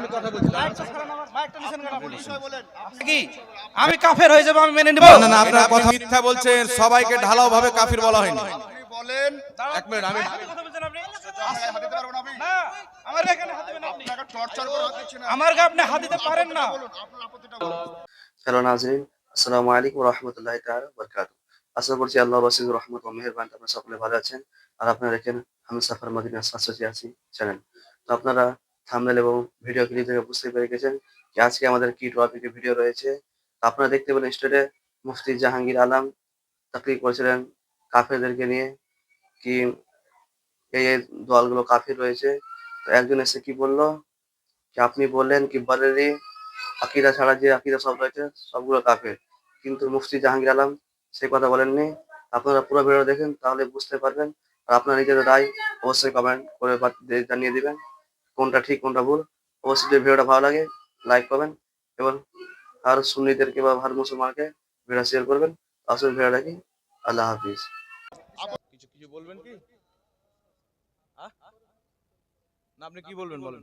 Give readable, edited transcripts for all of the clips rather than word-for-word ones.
আমি কথা বলছিলাম। আমি কাফের হয়ে যাব, আমি মেনে নিব না না, আপনার কথা মিথ্যা বলছেন। সবাইকে ঢালাও ভাবে কাফির বলা হয়নি। বলেন এক মিনিট, আমি কথা বলছেন আপনি? হাত দিতে পারবেন আপনি? না, আমার এখানে হাত দিবেন আপনি। আপনাকে টর্চার করে হাত দিচ্ছি না। আমার গায়ে আপনি হাত দিতে পারেন না। বলুন আপনার আপত্তিটা বলুন। হ্যালো নাজরিন, আসসালামু আলাইকুম ওয়া রাহমাতুল্লাহি তাআলা ওয়া বারাকাতুহু। আশা করছি আল্লাহর অসীম রহমত ও মেহেরবানি আপনারা সকলে ভালো আছেন। আর আপনারা দেখেন আমি সাফার মদিনা আছি চ্যানেল। তো আপনারা থাম্বনেল এবং ভিডিও ক্লিপ থেকে বুঝতে পেরে গেছেন যে আজকে আমাদের কি টপিকে ভিডিও রয়েছে। তো আপনারা দেখতে পেলেন স্টেটে মুফতি জাহাঙ্গীর আলম তাকরির করেছিলেন কাফেরদেরকে নিয়ে, কি এই দলগুলো কাফির রয়েছে। তো একজন এসে কি বললো যে আপনি বললেন কি বারেরি আকিদা ছাড়া যে আকিদা সব রয়েছে সবগুলো কাফের, কিন্তু মুফতি জাহাঙ্গীর আলম সেই কথা বলেননি। আপনারা পুরো ভিডিও দেখেন তাহলে বুঝতে পারবেন। আর আপনারা নিজেদের রায় অবশ্যই কমেন্ট করে জানিয়ে দিবেন কোনটা ঠিক কোনটা ভুল। অবশ্যই যদি ভিডিওটা ভালো লাগে লাইক করবেন এবং আর সুন্নিদেরকে বা ভার মুসলমানকে ভিডিও শেয়ার করবেন। আসলে ভিডিও দেখি। আল্লাহ হাফিজ। কিছু কিছু বলবেন কি? না, আপনি কি বলবেন বলেন।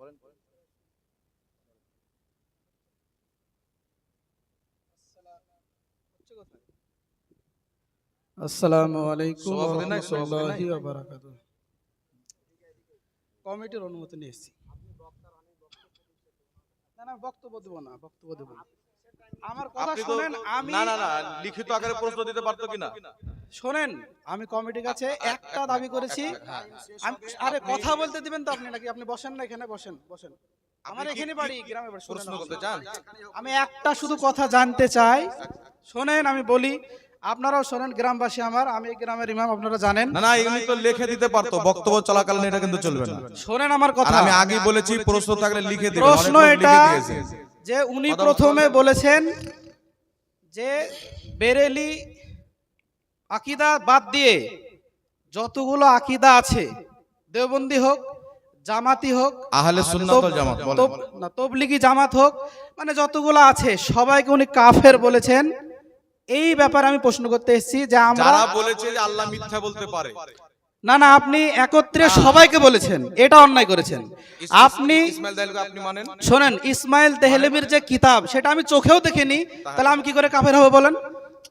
বলেন। আসসালামু আলাইকুম ওয়া সভাপতি নাই, রাহমাতুল্লাহি ওয়া বারাকাতুহু। কমিটির অনুমতি নিয়েছি। না না, বক্তব্য দেব না, বক্তব্য দেব না। আমার কথা আপনি তো শুনেন। আমি না না না, লিখিত আকারে প্রশ্ন দিতে পারতো কিনা? শুনেন, আমি কমিটির কাছে একটা দাবি করেছি। আরে কথা বলতে দিবেন তো আপনি নাকি? আপনি বসেন না, এখানে বসেন, বসেন। আমার এখানে বাড়ি, গ্রামে বাড়ি। প্রশ্ন করতে চান? আমি একটা শুধু কথা জানতে চাই। শোনেন, আমি বলি, আপনারাও শোনেন, গ্রামবাসী আমার, আমি এই গ্রামের ইমাম, আপনারা জানেন। না না, এগুলি তো লিখে দিতে পারতো, বক্তব্য চলাকালীন এটা কিন্তু চলবে না। শোনেন আমার আর কথা। আমি আগেই বলেছি প্রশ্ন থাকলে লিখে দিবেন। প্রশ্ন অনেক লোক এটা লিখে দিয়েছে। যে উনি প্রথমে বলেছেন যে বেরেলি আকিদা বাদ দিয়ে যতগুলো আকিদা আছে, দেওবন্দি হোক, জামাতি হোক, আহলে সুন্নাত ওয়াল জামাত বলেন। না তবলিগি জামাত হোক, মানে যতগুলো আছে সবাইকে উনি কাফের বলেছেন। এই ব্যাপারে আমি প্রশ্ন করতে এসেছি যে আমরা যারা বলেছে যে আল্লাহ মিথ্যা বলতে পারে। না না, আপনি একত্রে সবাইকে বলেছেন, এটা অন্যায় করেছেন আপনি। ইসমাইল দাইলকে আপনি মানেন? শোনেন, ইসমাইল দেহলেভির যে কিতাব সেটা আমি চোখেও দেখিনি, তাহলে আমি কি করে কাফের হব বলেন?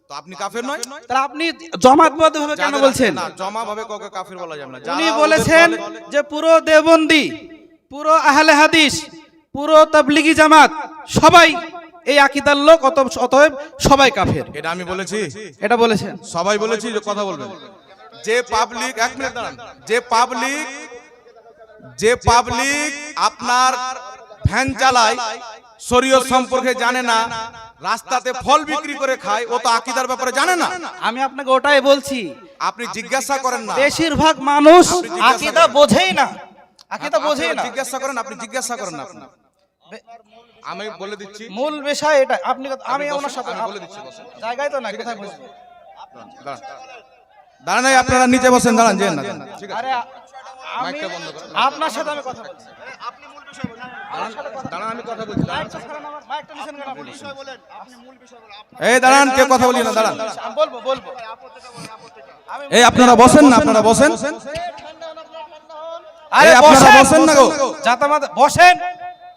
তো আপনি কাফের নয়? তাহলে আপনি জমাতবদ্ধ ভাবে কেন বলছেন? না, জমা ভাবে কাউকে কাফের বলা যাবে না। উনি বলেছেন যে পুরো দেওবন্দি, পুরো আহলে হাদিস, পুরো তাবলিগি জামাত সবাই এই আকীদার লোক, অতএব সবাই কাফের। এটা আমি বলেছি? এটা বলেছেন সবাই বলেছি যে কথা বলবেন। যে পাবলিক, এক মিনিট দাঁড়ান, যে পাবলিক আপনার ভ্যান চালায়, শরীয়ত সম্পর্কে জানে না, রাস্তাতে ফল বিক্রি করে খায়, ও তো আকীদার ব্যাপারে জানে না। আমি আপনাকে ওটাই বলছি। আপনি জিজ্ঞাসা করেন না। বেশিরভাগ মানুষ আকীদা বোঝেই না, আকীদা বোঝেই না। জিজ্ঞাসা করেন, আপনি জিজ্ঞাসা করেন না। আমি বলে দিচ্ছি মূল বিষয় এটা। আপনি আমি ওনার সাথে বলে দিচ্ছি, বসেন। জায়গায় তো না, কোথায় বসবো? দাঁড়ান, দাঁড়ান, এই আপনারা নিচে বসেন, দাঁড়ান, যেন না। ঠিক আছে, আরে আমি মাইকটা বন্ধ করুন। আপনার সাথে আমি কথা বলছি। আপনি মূল বিষয় বলেন। দাঁড়ান, আমি কথা বলছি। মাইকটা নিছেন কেন? মূল বিষয় বলেন। আপনি মূল বিষয় বলেন। এই দাঁড়ান, কে কথা বলি না, দাঁড়ান। আমি বলবো। আপত্তিটা বলেন, আপত্তিটা। এই আপনারা বসেন না, আপনারা বসেন। আরে এই আপনারা বসেন না গো। জাতামাতা বসেন,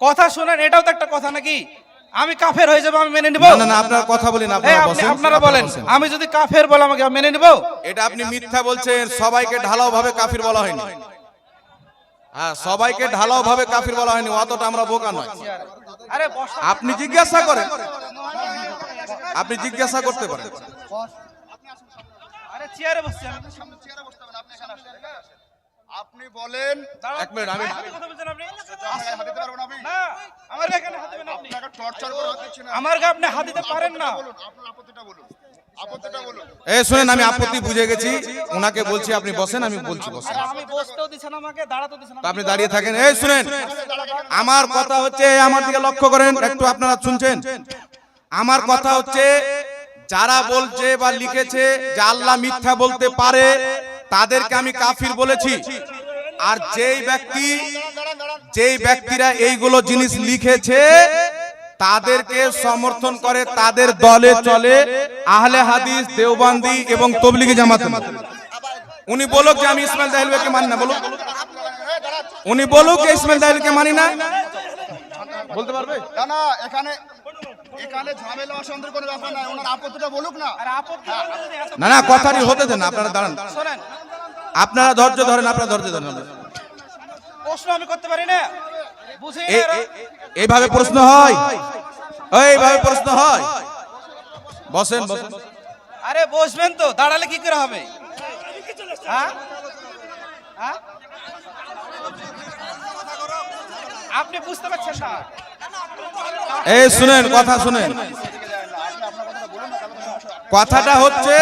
কথা শুনেন। এটাও তো একটা কথা নাকি? আমি কাফের হয়ে যাব, আমি মেনে নিব? না না, আপনারা কথা বলি না, এই আপনারা আপনি বসেন। আপনারা বলেন, আমি যদি কাফের বলে আমাকে মেনে নিব? এটা আপনি মিথ্যা বলছেন। সবাইকে ঢালাও ভাবে কাফির বলা হয়নি। হ্যাঁ, সবাইকে ঢালাও ভাবে কাফির বলা হয়নি, অতটা আমরা বোকা নয়। আরে বস, আপনি জিজ্ঞাসা করেন, আপনি জিজ্ঞাসা করতে পারেন। আরে চেয়ারে বসছি আমি। সামনে চেয়ারে বসতে হবে না, আপনি এখানে আসেন, এখানে আসেন। আপনি বলেন এক মিনিট, আমি কথা বলছেন আপনি? হাত দিতে পারবেন আপনি? না, আমার এখানে হাত দিবেন আপনি। আপনাকে টর্চার করে হাত দিচ্ছি না। আমার গায়ে আপনি হাত দিতে পারেন না। বলুন, আপনার আপত্তিটা বলুন। আপত্তিটা বলুন। এই শুনেন, আমি আপত্তি বুঝে গেছি। ওনাকে বলছি আপনি বসেন, আমি বলছি বসেন। আরে আমি বসতেও দিছেন আমাকে, দাঁড়াতেও দিছেন তা আপনি দাঁড়িয়ে থাকেন। এই শুনেন, আমার কথা হচ্ছে, আমার দিকে লক্ষ্য করেন একটু, আপনারা শুনছেন? আমার কথা হচ্ছে, যারা বলছে বা লিখেছে যে আল্লাহ মিথ্যা বলতে পারে তাদেরকে আমি কাফির বলেছি। আর যেই ব্যক্তিরা এইগুলো জিনিস লিখেছে তাদেরকে সমর্থন করে, তাদের দলে চলে আহলে হাদিস, দেওবন্দি এবং তবলিগি জামাত। উনি বলুক যে আমি ইসমাইল দাহলভিকে মানি না, বলুক। উনি বলুক যে ইসমাইল দাহলভিকে মানি না, বলতে পারবে? না না, এখানে এখানে ঝামেলা অশান্তির কোনো ব্যাপার নাই, ওনার আপত্তিটা বলুক না। আর আপত্তি করতে যদি এত না না, কথাটি হতে দেন, আপনারা দাঁড়ান, শোনেন, আপনারা ধৈর্য ধরেন, আপনারা ধৈর্য ধরেন। প্রশ্ন আমি করতে পারি না, বুঝি না এরা। এইভাবে প্রশ্ন হয়, এইভাবে প্রশ্ন হয়। বসেন বসেন। আরে বসবেন তো, দাঁড়ালে কি করে হবে? হ্যাঁ? হ্যাঁ? আপনি বুঝতে পারছেন না? এই শুনেন, কথা শুনেন। কথাটা হচ্ছে,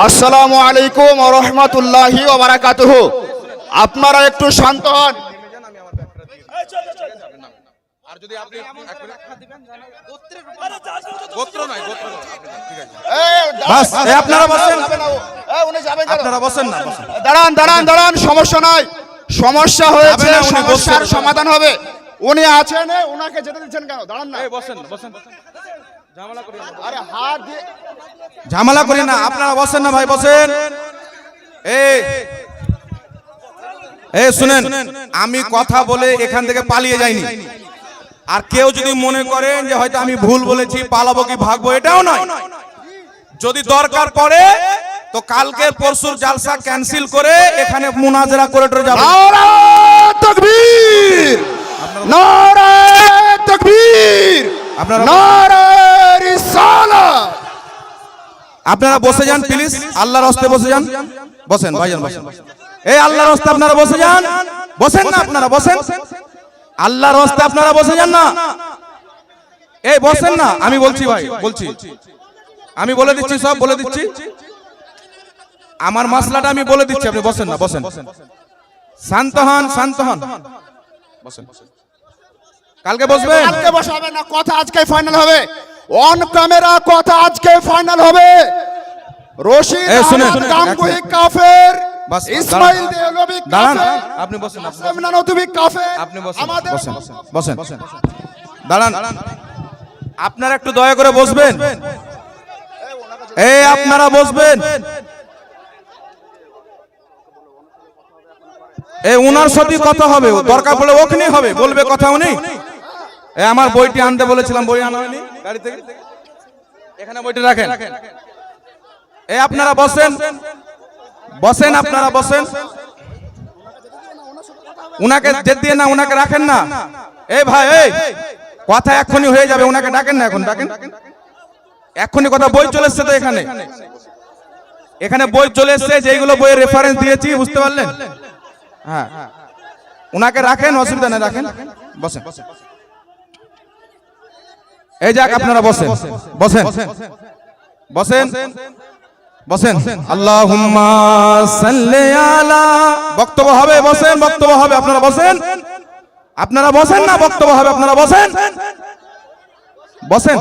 আসসালামু আলাইকুম ওয়া রাহমাতুল্লাহি ওয়া বারাকাতুহু। আপনারা একটু শান্ত হন। আর যদি আপনি গোত্র নয়, গোত্র নয়, ঠিক আছে। বাস, আপনারা বসেন, উনি যাবেন কেন? আপনারা বসেন না, বসেন। দাঁড়ান দাঁড়ান দাঁড়ান, সমস্যা নাই, সমস্যা হয়েছে, যাবে না, উনি সমস্যার বসছেন। সমাধান হবে। উনি আছেন, ওনাকে যেতে দিচ্ছেন কেন? দাঁড়ান না। এই বসেন, বসেন। আরে হাত দিয়ে ঝামেলা করি না, আপনারা বসেন না ভাই, বসেন। এই শুনেন, আমি কথা বলে এখান থেকে পালিয়ে যাইনি। আর কেউ যদি মনে করেন যে হয়তো আমি ভুল বলেছি, পালাবো কি ভাগবো, এটাও নয়। যদি দরকার পড়ে তো কালকের পরশুর জালসা ক্যান্সেল করে এখানে মুনাজারা করে যাবে। নারায়ে তাকবীর, নারায়ে তাকবীর, আপনারা নারায়ে রিসালাত। আপনারা বসে যান প্লিজ, আল্লাহর রাস্তায় বসে যান, বসেন ভাইজান, বসেন। এই আল্লাহর রাস্তায় আপনারা বসে যান, বসেন না, আপনারা বসেন, আল্লাহর রাস্তায় আপনারা বসে যান না, এই বসেন না, আমি বলছি ভাই, বলছি, আমি বলে দিচ্ছি, সব বলে দিচ্ছি, আমার মাসলাটা আমি বলে দিচ্ছি, আপনি বসেন না, বসেন, শান্ত হন, শান্ত হন, বসেন। কালকে বসবেন, কালকে বসাবেন না, কথা আজকে ফাইনাল হবে। অন ক্যামেরা কথা আজকে ফাইনাল হবে। রশিদ এই শুনেন, আহমদ শুনেন, গাঙ্গুহি এক মিনিট। কাফের, বাস, ইসমাইল দেহলভি দাঁড়ান, কাফের, আপনি বসেন, কাসেম নানতুবি কাফের। আপনি বসেন, আমাদের বসেন, বসেন, দাঁড়ান, আপনারা একটু দয়া করে বসবেন, এই আপনারা বসবেন। এই উনার সাথে কথা হবে, দরকার পড়লে ওখানেই হবে, বলবে কথা উনি। এই আমার বইটি আনতে বলেছিলাম, বই আনা হয়নি গাড়ি থেকে, এখানে বইটি রাখেন। এই আপনারা বসেন, বসেন, আপনারা বসেন। উনাকে যেতে দিয়ে না, উনাকে রাখেন না। এই ভাই, এই কথা এক্ষুনি হয়ে যাবে, উনাকে ডাকেন না, এখন ডাকেন, এক্ষুনি কথা। বই চলে এসছে তো এখানে, এখানে বই চলে এসছে, যেগুলো বইয়ের রেফারেন্স দিয়েছি, বুঝতে পারলেন? হ্যাঁ, উনাকে রাখেন, অসুবিধা নেই, রাখেন, বসেন। এই যাক, আপনারা বসেন, বসেন, বসেন, বসেন। আল্লাহুম্মা সাল্লি আলা, বক্তব্য হবে, বসেন, বক্তব্য হবে, আপনারা বসেন, আপনারা বসেন না, বক্তব্য হবে, আপনারা বসেন, বসেন।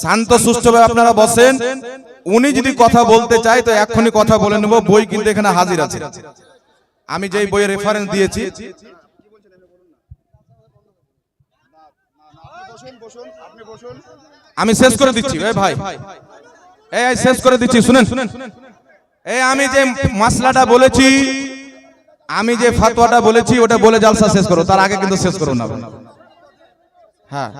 শান্ত সুষ্ঠুভাবে আপনারা বসেন। উনি যদি কথা বলতে চায় তো এক্ষুনি কথা বলে নেব, বই কিন্তু এখানে হাজির আছে। আমি যেই বইয়ের রেফারেন্স দিয়েছি, আমি শেষ করে দিচ্ছি। এই ভাই, এই শেষ করে দিচ্ছি, শুনেন, এই আমি যে মাসলাটা বলেছি, আমি যে ফাতোয়াটা বলেছি, ওটা বলে জালসা শেষ করো, তার আগে কিন্তু শেষ করো না। হ্যাঁ,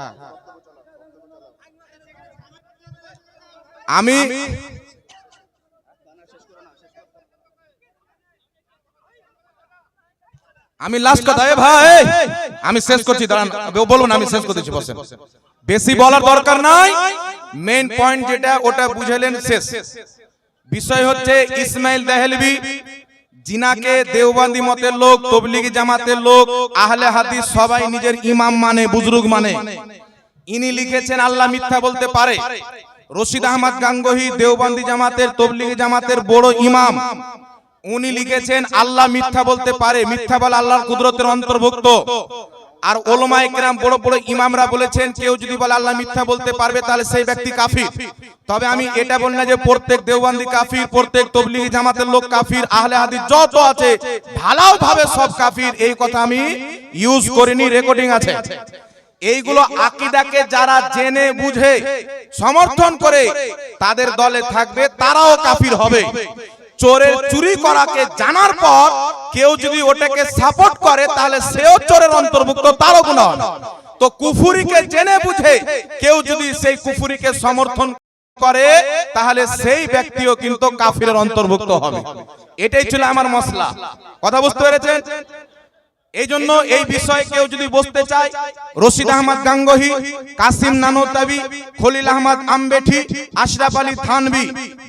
আমি লাস্ট কথা, এ ভাই আমি শেষ করছি, দাঁড়ান, বলুন, আমি শেষ করতেছি, বসেন। বেশি বলার দরকার নাই, মেইন পয়েন্ট যেটা ওটা বুঝাইলেন, শেষ। বিষয় হচ্ছে ইসমাইল দেহলভি জিনাকে দেওবন্দি মতের লোক, তবলিগি জামাতের লোক, আহলে হাদিস সবাই নিজের ইমাম মানে, বুজুর্গ মানে। ইনি লিখেছেন আল্লাহ মিথ্যা বলতে পারে। রশিদ আহমদ গাঙ্গোহী দেওবন্দি জামাতের, তবলিগি জামাতের বড় ইমাম, উনি লিখেছেন আল্লাহ মিথ্যা বলতে পারে, মিথ্যা বলা আল্লাহর কুদরতের অন্তর্ভুক্ত। আর ওলামায়ে কেরাম বড় বড় ইমামরা বলেছেন কেউ যদি বলে আল্লাহ মিথ্যা বলতে পারবে তাহলে সেই ব্যক্তি কাফির। তবে আমি এটা বলি না যে প্রত্যেক দেওবন্দি কাফির, প্রত্যেক তবলিগি জামাতের লোক কাফির, আহলে হাদিস যত আছে ভালোভাবে সব কাফির, এই কথা আমি ইউজ করিনি, রেকর্ডিং আছে। এইগুলো আকীদাকে যারা জেনে বুঝে সমর্থন করে তাদের দলে থাকবে, তারাও কাফির হবে। চোরের চুরি করাকে জানার পর কেউ যদি ওটাকে সাপোর্ট করে তাহলে সেও চোরের অন্তর্ভুক্ত, তারও গুনাহ। তো কুফরিকে জেনে বুঝে কেউ যদি সেই কুফরিকে সমর্থন করে তাহলে সেই ব্যক্তিও কিন্তু কাফিরের অন্তর্ভুক্ত হবে। এটাই ছিল আমার মসলা। কথা বুঝতে পেরেছেন? এই জন্য এই বিষয়ে কেউ যদি বুঝতে চায়, রশিদ আহমদ গাঙ্গোহী, কাসিম নানোতাবি, খলিল আহমদ আম্বেঠি, আশরাফ আলী থানভী,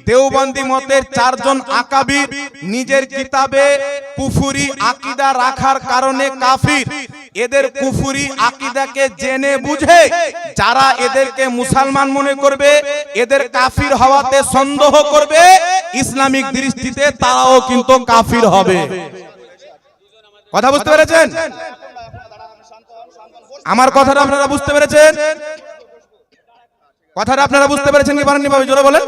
দেওবন্দি মতের 4 জন আকাবির নিজের কিতাবে কুফরি আকীদা রাখার কারণে কাফির। এদের কুফরি আকীদাকে জেনে বুঝে যারা এদেরকে মুসলমান মনে করবে, এদের কাফির হওয়াতে সন্দেহ করবে, ইসলামিক দৃষ্টিতে তারাও কিন্তু কাফির হবে। কথা বুঝতে পেরেছেন? আমার কথাটা আপনারা বুঝতে পেরেছেন? কথাটা আপনারা বুঝতে পেরেছেন কি পারেননি ভাবে জোরে বলেন।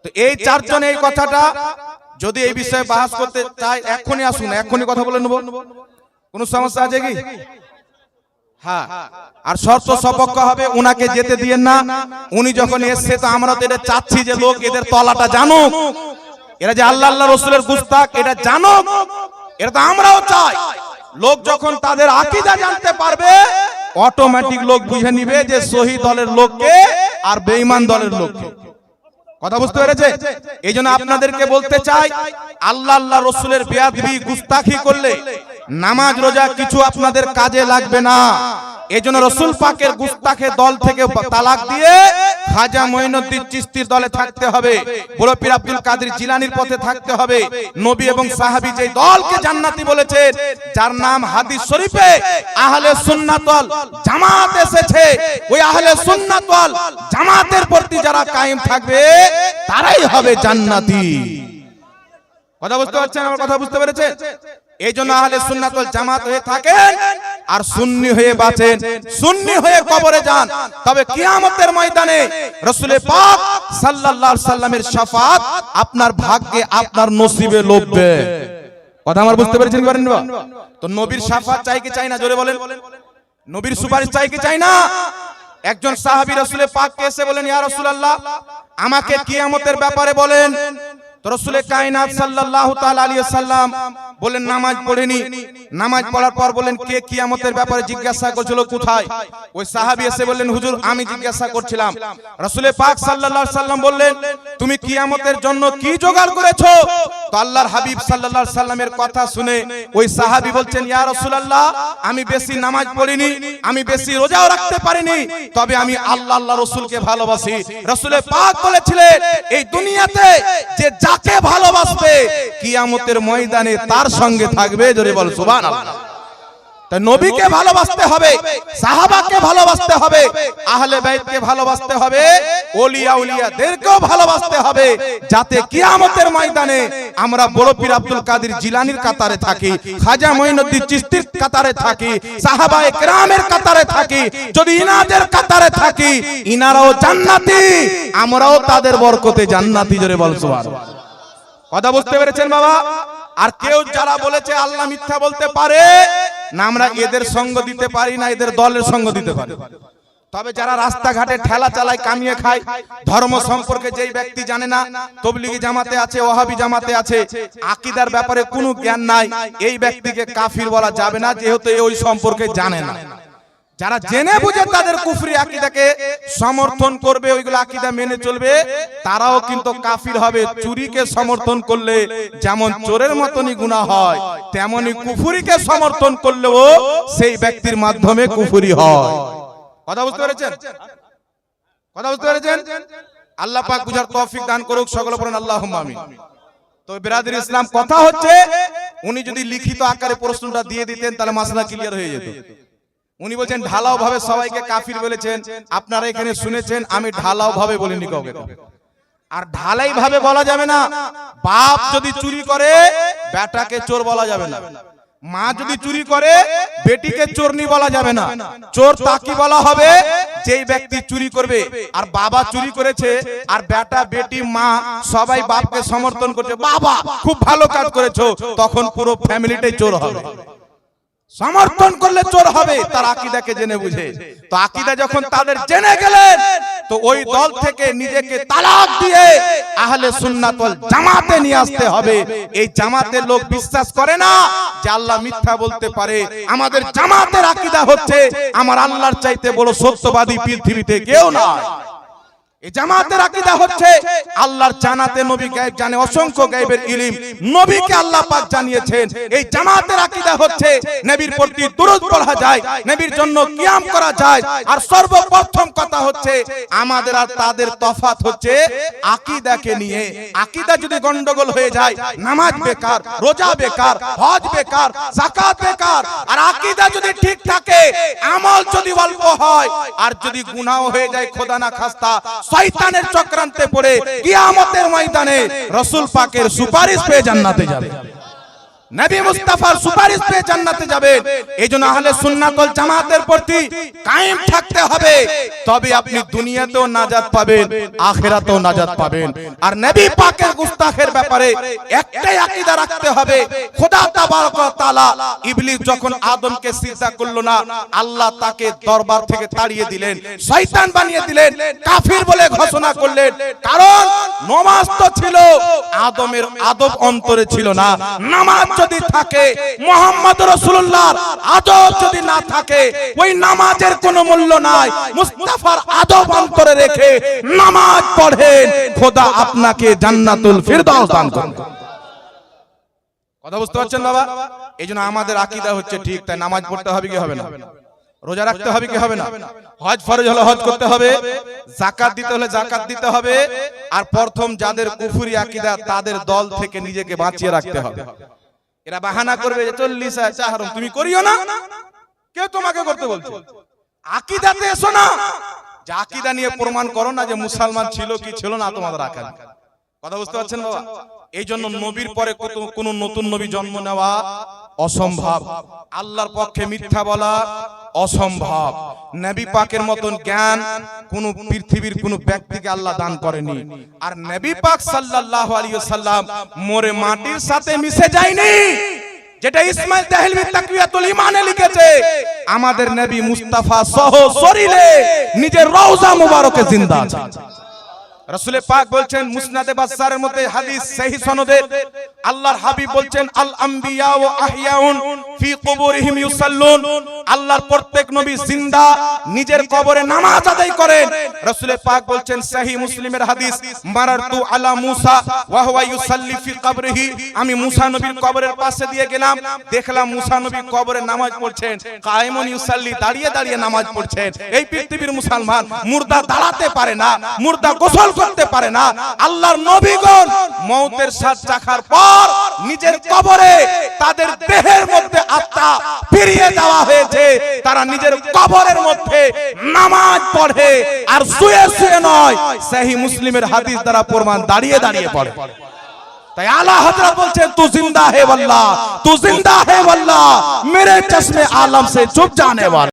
তো এই 4 জন এই কথাটা যদি এই বিষয়ে বাহাস করতে চাই এখনই আসুন, এখনই কথা বলে নেব। কোনো সমস্যা আছে কি? হ্যাঁ, আর শর্ত সপক্ষ হবে, উনাকে যেতে দিয়েন না। উনি যখন এসছে তো আমরা তো এটা চাচ্ছি যে লোক এদের তলাটা জানুক, এরা যে আল্লাহ আল্লাহ রসুলের গুস্তাখ এটা জানুক, এটা তো আমরাও চাই। লোক যখন তাদের আকীদা জানতে পারবে অটোমেটিক লোক বুঝে নিবে যে সহি দলের লোককে আর বেঈমান দলের লোককে। কথা বুঝতে পেরেছে? এই জন্য আপনাদেরকে বলতে চাই, আল্লাহ আল্লাহ রসুলের বেয়াদবি গুস্তাখি করলে নামাজ রোজা কিছু আপনাদের কাজে লাগবে না। এই জন্য রসুল পাকের গুস্তাখে দল থেকে তালাক দিয়ে খাজা মঈনুদ্দিন চিশতির দলে থাকতে হবে, বড় পীর আব্দুল কাদের জিলানীর পথে থাকতে হবে। নবী এবং সাহাবী যে দলকে জান্নাতি বলেছেন, যার নাম হাদিস শরীফে আহলে সুন্নাত ওয়াল জামাত এসেছে, ওই আহলে সুন্নাত ওয়াল জামাতের প্রতি যারা কায়েম থাকবে তারাই হবে জান্নাতি। কথা বুঝতে পারছেন? আমার কথা বুঝতে পেরেছেন? এই জন্য আহলে সুন্নাত ওয়াল জামাত হয়ে থাকেন আর সুন্নি হয়ে বাঁচেন, সুন্নি হয়ে কবরে যান, তবে কিয়ামতের ময়দানে রাসূল পাক সাল্লাল্লাহু আলাইহি সাল্লামের শাফাত আপনার ভাগ্যে, আপনার নসিবে লববে। কথা আমার বুঝতে পেরেছেন কি পারেন? তো নবীর শাফাত চাই কি চাই না? জোরে বলেন। নবীর সুপারিশ চাই কি চাই না? একজন সাহাবী রাসূল পাককে এসে বলেন, ইয়া রাসূলুল্লাহ আমাকে কিয়ামতের ব্যাপারে বলেন। তো রাসূলে কায়নাত সাল্লাল্লাহু তাআলা আলাইহি ওয়াসাল্লাম বলেন নামাজ পড়েনি। নামাজ পড়ার পর বলেন কে কিয়ামতের ব্যাপারে জিজ্ঞাসা করছিল, কোথায়? ওই সাহাবী এসে বললেন, হুজুর আমি জিজ্ঞাসা করছিলাম। রাসূলে পাক সাল্লাল্লাহু আলাইহি ওয়াসাল্লাম বললেন, তুমি কিয়ামতের জন্য কি জোগাড় করেছো? তো আল্লাহর হাবিব সাল্লাল্লাহু আলাইহি ওয়াসাল্লামের কথা শুনে ওই সাহাবী বলছেন, ইয়া রাসূলুল্লাহ আমি বেশি নামাজ পড়িনি, আমি বেশি রোজাও রাখতে পারিনি, তবে আমি আল্লাহ আল্লাহ রাসূলকে ভালোবাসি। রাসূলে পাক বলেছিলেন, এই দুনিয়াতে যে যাকে ভালোবাসবে কিয়ামতের ময়দানে তার সঙ্গে থাকবে। জোরে বল সুবহানাল্লাহ। তাই নবীকে ভালোবাসতে হবে, সাহাবাকে ভালোবাসতে হবে, আহলে বাইতকে ভালোবাসতে হবে, ওলিয়া উলিয়াদেরকেও ভালোবাসতে হবে, যাতে কিয়ামতের ময়দানে আমরা বড় পীর আব্দুল কাদের জিলানীর কাতারে থাকি, খাজা মঈনুদ্দিন চিশতির কাতারে থাকি, সাহাবায়ে কেরামের কাতারে থাকি। যদি ইনাদের কাতারে থাকি ইনারাও জান্নাতি, আমরাও তাদের বরকতে জান্নাতি। জোরে বল সুবহানাল্লাহ। কথা বুঝতে পেরেছেন বাবা? আর কেউ যারা বলেছে আল্লাহ মিথ্যা বলতে পারে না, আমরা এদের সঙ্গ দিতে পারি না, এদের দলের সঙ্গ দিতে পারি। তবে যারা রাস্তাঘাটে ঠেলা চালায়, কামিয়ে খায়, ধর্ম সম্পর্কে যেই ব্যক্তি জানে না, তবলিগি জামাতে আছে, ওয়াহাবি জামাতে আছে, আকীদার ব্যাপারে কোনো জ্ঞান নাই, এই ব্যক্তিকে কাফির বলা যাবে না, যেহেতু ওই সম্পর্কে জানে না। যারা জেনে বুঝে তাদের কুফরি আকীদাকে সমর্থন করবে, ওইগুলো আকীদা মেনে চলবে, তারাও কিন্তু কাফির হবে। চুরিকে সমর্থন করলে যেমন চোরের মতনই গুনাহ হয়, তেমনি কুফরিকে সমর্থন করলেও সেই ব্যক্তির মাধ্যমে কুফরি হয়। কথা বুঝতে পেরেছেন? কথা বুঝতে পেরেছেন? আল্লাহ পাক বুঝার তৌফিক দান করুক। সকলে পড়ুন আল্লাহুম্মা আমিন। তো বিরাদর ইসলাম কথা হচ্ছে উনি যদি লিখিত আকারে প্রশ্নটা দিয়ে দিতেন তাহলে মাসলা ক্লিয়ার হয়ে যেত। উনি বলছেন ঢালাও ভাবে সবাইকে কাফির বলেছেন, আপনারা এখানে শুনেছেন, আমি ঢালাও ভাবে বলিনি কাউকে। আর ঢালাই ভাবে বলা যাবে না। বাপ যদি চুরি করে বেটাকে চোর বলা যাবে না, মা যদি চুরি করে বেটিকে চোরনি বলা যাবে না। চোর তাকে বলা হবে যেই ব্যক্তি চুরি করবে। আর বাবা চুরি করেছে আর বেটা বেটি মা সবাই বাপকে সমর্থন করছে, বাবা খুব ভালো কাজ করেছো, তখন পুরো ফ্যামিলিটাই চোর হবে। সমর্থন করলে চোর হবে, তার আকীদাকে জেনে বুঝে। তো আকীদা যখন তাদের জেনে গেলেন তো ওই দল থেকে নিজেকে তালাক দিয়ে আহলে সুন্নাত ওয়াল জামাতে নিয়ে আসতে হবে। এই জামাতের লোক বিশ্বাস করে না যে আল্লাহ মিথ্যা বলতে পারে। আমাদের জামাতের আকীদা হচ্ছে আমার আল্লাহর চাইতে বড় সত্যবাদী পৃথিবীতে কেউ নাই। এই জামাতের আকীদা হচ্ছে আল্লাহর জানাতে নবী গায়েব জানে, অসংখ্য গায়েবের ইলম নবীকে আল্লাহ পাক জানিয়েছেন। এই জামাতের আকীদা হচ্ছে নবীর প্রতি দুরূদ পড়া যায়, নবীর জন্য কিয়াম করা যায়। আর সর্বপ্রথম কথা হচ্ছে আমাদের আর তাদের তফাৎ হচ্ছে আকীদাকে নিয়ে। আকীদা যদি গন্ডগোল হয়ে যায় নামাজ বেকার, রোজা বেকার, হজ বেকার, যাকাত বেকার। আর আকীদা যদি ঠিক থাকে, আমল যদি অল্প হয় আর যদি গুনাহ হয়ে যায় খোদা না খাস্তা, শয়তানের চক্রান্তে পড়ে কিয়ামতের ময়দানে রাসূল পাকের সুপারিশ পেয়ে জান্নাতে যাবে, নবী মুস্তাফার সুপারিশ পেয়ে জান্নাতে যাবে। এইজন্য আহলে সুন্নাত ওয়াল জামাতের প্রতি কায়েম থাকতে হবে, তবে আপনি দুনিয়াতেও নাজাত পাবেন, আখিরাতেও নাজাত পাবেন। আর নবী পাকের গুস্তাখের ব্যাপারে একটাই আকীদা রাখতে হবে, খোদা তাবারক ওয়া তাআলা ইবলিস যখন আদমকে সিজদা করলো না, আল্লাহ তাকে দরবার থেকে তাড়িয়ে দিলেন, শয়তান বানিয়ে দিলেন, কাফির বলে ঘোষণা করলেন। কারণ নামাজ তো ছিল, আদমের আদব অন্তরে ছিল না। নামাজ যদি থাকে, মুহাম্মদ রাসূলুল্লাহর আদব যদি না থাকে, ওই নামাজের কোনো মূল্য নাই। মুস্তাফার আদব অন্তরে রেখে নামাজ পড়েন, খোদা আপনাকে জান্নাতুল ফিরদাউস দান করবে। কথা বুঝতে পারছেন বাবা? এইজন্য আমাদের আকীদা হচ্ছে ঠিক, তাই নামাজ পড়তে হবে কি হবে না? রোজা রাখতে হবে কি হবে না? হজ ফরজ হলে হজ করতে হবে, যাকাত দিতে হলে যাকাত দিতে হবে। আর প্রথম যাদের কুফরি আকীদা তাদের দল থেকে নিজেকে বাঁচিয়ে রাখতে হবে। এরা বাহানা করবে যে 40 চা হারাম, তুমি করিও না, কেউ তোমাকে করতে বলছে। আকীদাতে এসো না, যে আকীদা নিয়ে প্রমাণ করো না যে মুসলমান ছিল কি ছিল না তোমাদের আকার। কথা বুঝতে পারছেন বাবা? এই জন্য নবীর পরে কোন নতুন নবী জন্ম নেওয়া অসম্ভব, আল্লাহর পক্ষে মিথ্যা বলা অসম্ভব। নবী পাকের মতন জ্ঞান কোন পৃথিবীর কোন ব্যক্তিকে আল্লাহ দান করেনি। আর নবী পাক সাল্লাল্লাহু আলাইহি ওয়াসাল্লাম মরে মাটির সাথে মিশে যায়নি, যেটা ইসমাইল দেহলভী তাকওয়াতুল ঈমানে লিখেছে। আমাদের নবী মুস্তাফা সহ শরীরে নিজের রওজা মুবারকে জিন্দা আছে। রাসূল পাক বলছেন মুসনাদে বাসারের মধ্যে হাদিস সহিহ সনদে, আল্লাহর হাবিব বলছেন আল আম্বিয়া ওয়া আহইয়াউন ফি কুবুরিহিম ইউসাল্লুন। আল্লাহর প্রত্যেক নবী জিন্দা, নিজের কবরে নামাজ আদায় করেন। রাসূল পাক বলছেন সহিহ মুসলিমের হাদিস, মারারতু আলা মুসা ওয়া হুয়া ইউসাল্লি ফি কবরিহি। আমি মুসা নবীর কবরের পাশে দিয়ে গেলাম, দেখলাম মুসা নবী কবরে নামাজ পড়ছেন, কায়েমুন ইউসাল্লি, দাঁড়িয়ে দাঁড়িয়ে নামাজ পড়ছেন। এই পৃথিবীর মুসলমান মুর্দা দাঁড়াতে পারে না, মুর্দা গোসল করতে পারে না। আল্লাহর নবীগণ মওতের স্বাদ চাখার পর নিজের কবরে তাদের দেহের মধ্যে আত্মা ফিরিয়ে দেওয়া হয়েছে, তারা নিজের কবরের মধ্যে নামাজ পড়ে, আর শুয়ে শুয়ে নয়। সহিহ মুসলিমের হাদিস দ্বারা প্রমাণ, দাঁড়িয়ে দাঁড়িয়ে পড়ে। তাই আলা হযরত বলছেন তু জিন্দা হে ওয়াল্লাহ, তু জিন্দা হে ওয়াল্লাহ, মেরে চশমে আলম সে চুপ জানে ওয়ালা।